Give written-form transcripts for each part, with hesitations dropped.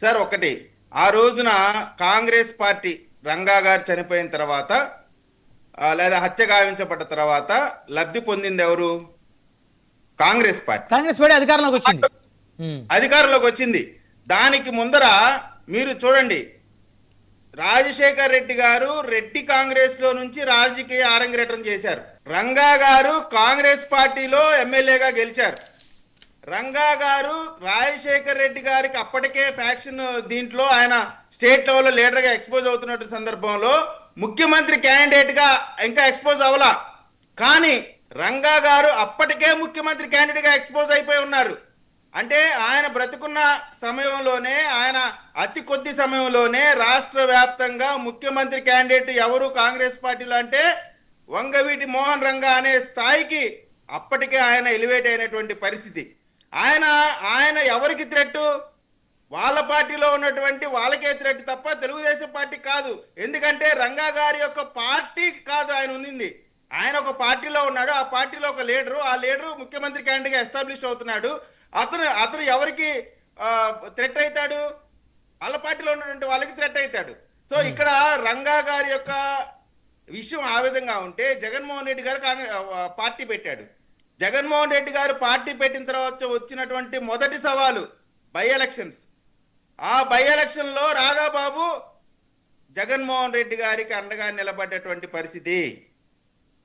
Sir ఒకటి, ఆ రోజున కాంగ్రెస్ పార్టీ రంగా గారు చనిపోయిన తర్వాత లేదా హత్య గావించబడ్డ తర్వాత లబ్ధి పొందింది ఎవరు? కాంగ్రెస్ పార్టీ. కాంగ్రెస్ పార్టీ అధికారంలోకి వచ్చింది. అధికారంలోకి వచ్చింది. దానికి ముందర మీరు చూడండి, రాజశేఖర్ రెడ్డి గారు రెడ్డి కాంగ్రెస్ లో నుంచి రాజకీయ ఆరంగేట్రం చేశారు. రంగా గారు కాంగ్రెస్ పార్టీలో ఎమ్మెల్యేగా గెలిచారు. రంగా గారు రాజశేఖర్ రెడ్డి గారికి అప్పటికే ఫ్యాక్షన్ దీంట్లో ఆయన స్టేట్ లెవెల్లో లీడర్గా ఎక్స్పోజ్ అవుతున్న సందర్భంలో ముఖ్యమంత్రి క్యాండిడేట్ గా ఇంకా ఎక్స్పోజ్ అవ్వలా, కానీ రంగా గారు అప్పటికే ముఖ్యమంత్రి క్యాండిడేట్ గా ఎక్స్పోజ్ అయిపోయి ఉన్నారు. అంటే ఆయన బ్రతుకున్న సమయంలోనే, ఆయన అతి కొద్ది సమయంలోనే రాష్ట్ర వ్యాప్తంగా ముఖ్యమంత్రి క్యాండిడేట్ ఎవరు కాంగ్రెస్ పార్టీలో అంటే వంగవీటి మోహన్ రంగా అనే స్థాయికి అప్పటికే ఆయన ఎలివేట్ అయినటువంటి పరిస్థితి. ఆయన ఎవరికి థ్రెట్? వాళ్ళ పార్టీలో ఉన్నటువంటి వాళ్ళకే థ్రెట్ తప్ప తెలుగుదేశం పార్టీ కాదు. ఎందుకంటే రంగా గారి యొక్క పార్టీ కాదు ఆయన ఉంది. ఆయన ఒక పార్టీలో ఉన్నాడు, ఆ పార్టీలో ఒక లీడరు, ఆ లీడరు ముఖ్యమంత్రి క్యాండిడేట్గా ఎస్టాబ్లిష్ అవుతున్నాడు. అతను ఎవరికి థ్రెట్ అవుతాడు? వాళ్ళ పార్టీలో ఉన్నటువంటి వాళ్ళకి థ్రెట్ అవుతాడు. సో ఇక్కడ రంగా గారి యొక్క విషయం ఆ విధంగా ఉంటే జగన్మోహన్ రెడ్డి గారు పార్టీ పెట్టాడు. జగన్మోహన్ రెడ్డి గారు పార్టీ పెట్టిన తర్వాత వచ్చినటువంటి మొదటి సవాలు బై ఎలక్షన్స్. ఆ బై ఎలక్షన్ లో రాధాబాబు జగన్మోహన్ రెడ్డి గారికి అండగా నిలబడ్డటువంటి పరిస్థితి.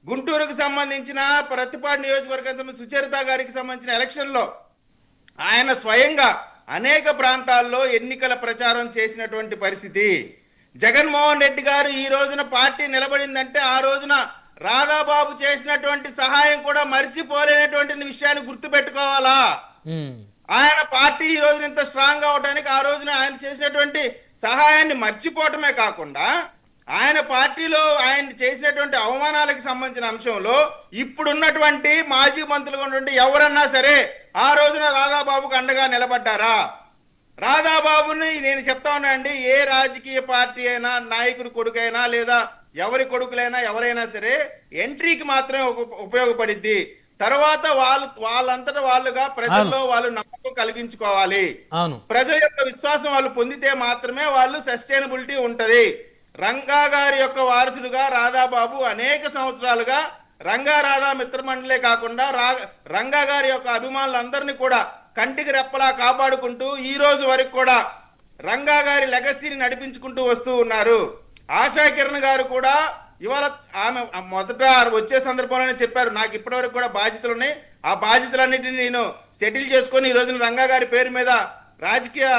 గుంటూరుకు సంబంధించిన ప్రతిపాడు నియోజకవర్గానికి సంబంధించిన సుచరిత గారికి సంబంధించిన ఎలక్షన్ లో ఆయన స్వయంగా అనేక ప్రాంతాల్లో ఎన్నికల ప్రచారం చేసినటువంటి పరిస్థితి. జగన్మోహన్ రెడ్డి గారు ఈ రోజున పార్టీ నిలబడిందంటే ఆ రోజున రాధాబాబు చేసినటువంటి సహాయం కూడా మర్చిపోలేనటువంటి విషయాన్ని గుర్తుపెట్టుకోవాలా. ఆయన పార్టీ ఈ రోజున ఇంత స్ట్రాంగ్ అవడానికి ఆ రోజున ఆయన చేసినటువంటి సహాయాన్ని మర్చిపోవటమే కాకుండా ఆయన పార్టీలో ఆయన చేసినటువంటి అవమానాలకు సంబంధించిన అంశంలో ఇప్పుడున్నటువంటి మాజీ మంత్రులుగా ఉన్నటువంటి ఎవరన్నా సరే ఆ రోజున రాధాబాబుకు అండగా నిలబడ్డారా? రాధాబాబుని నేను చెప్తా ఉన్నానండి, ఏ రాజకీయ పార్టీ అయినా నాయకుడి కొడుకైనా లేదా ఎవరి కొడుకులైనా ఎవరైనా సరే ఎంట్రీకి మాత్రమే ఉపయోగపడిద్ది. తర్వాత వాళ్ళంతటా వాళ్ళుగా ప్రజల్లో వాళ్ళు నమ్మకం కలిగించుకోవాలి. ప్రజల యొక్క విశ్వాసం వాళ్ళు పొందితే మాత్రమే వాళ్ళు సస్టైనబిలిటీ ఉంటది. రంగా గారి యొక్క వారసుడుగా రాధాబాబు అనేక సంవత్సరాలుగా రంగా రాధా మిత్రమండలే కాకుండా రంగా గారి యొక్క అభిమానులందరినీ కూడా కంటికి రెప్పలా కాపాడుకుంటూ ఈ రోజు వరకు కూడా రంగా గారి లెగసీని నడిపించుకుంటూ వస్తూ ఉన్నారు. ఆశా కిరణ్ గారు కూడా ఇవాళ ఆమె మొదట వచ్చే సందర్భంలోనే చెప్పారు, నాకు ఇప్పటి వరకు కూడా బాధ్యతలు ఉన్నాయి, ఆ బాధ్యతలన్నింటినీ నేను సెటిల్ చేసుకొని ఈ రోజున రంగా గారి పేరు మీద రాజకీయ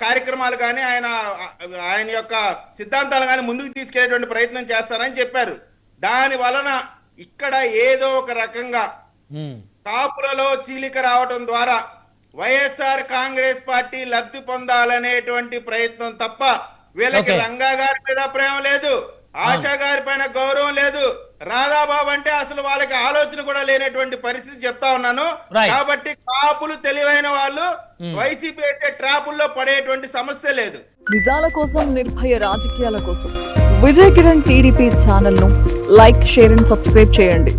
కార్యక్రమాలు కానీ ఆయన యొక్క సిద్ధాంతాలు కానీ ముందుకు తీసుకెళ్లేటువంటి ప్రయత్నం చేస్తానని చెప్పారు. దాని వలన ఇక్కడ ఏదో ఒక రకంగా కాపులలో చీలిక రావటం ద్వారా వైఎస్ఆర్ కాంగ్రెస్ పార్టీ లబ్ధి పొందాలనేటువంటి ప్రయత్నం తప్ప వీళ్ళకి రంగా గారి మీద ప్రేమ లేదు, ఆశా గారి పైన గౌరవం లేదు, రాధాబాబు అంటే అసలు వాళ్ళకి ఆలోచన కూడా లేనటువంటి పరిస్థితి చెప్తా ఉన్నాను. కాబట్టి కాపులు తెలివైన వాళ్ళు వైసీపీ వేసే ట్రాపుల్లో పడేటువంటి సమస్య లేదు. నిజాల కోసం, నిర్భయ రాజకీయాల కోసం విజయ్ కిరణ్ టీడీపీ ఛానల్ ను లైక్, షేర్ అండ్ సబ్స్క్రైబ్ చేయండి.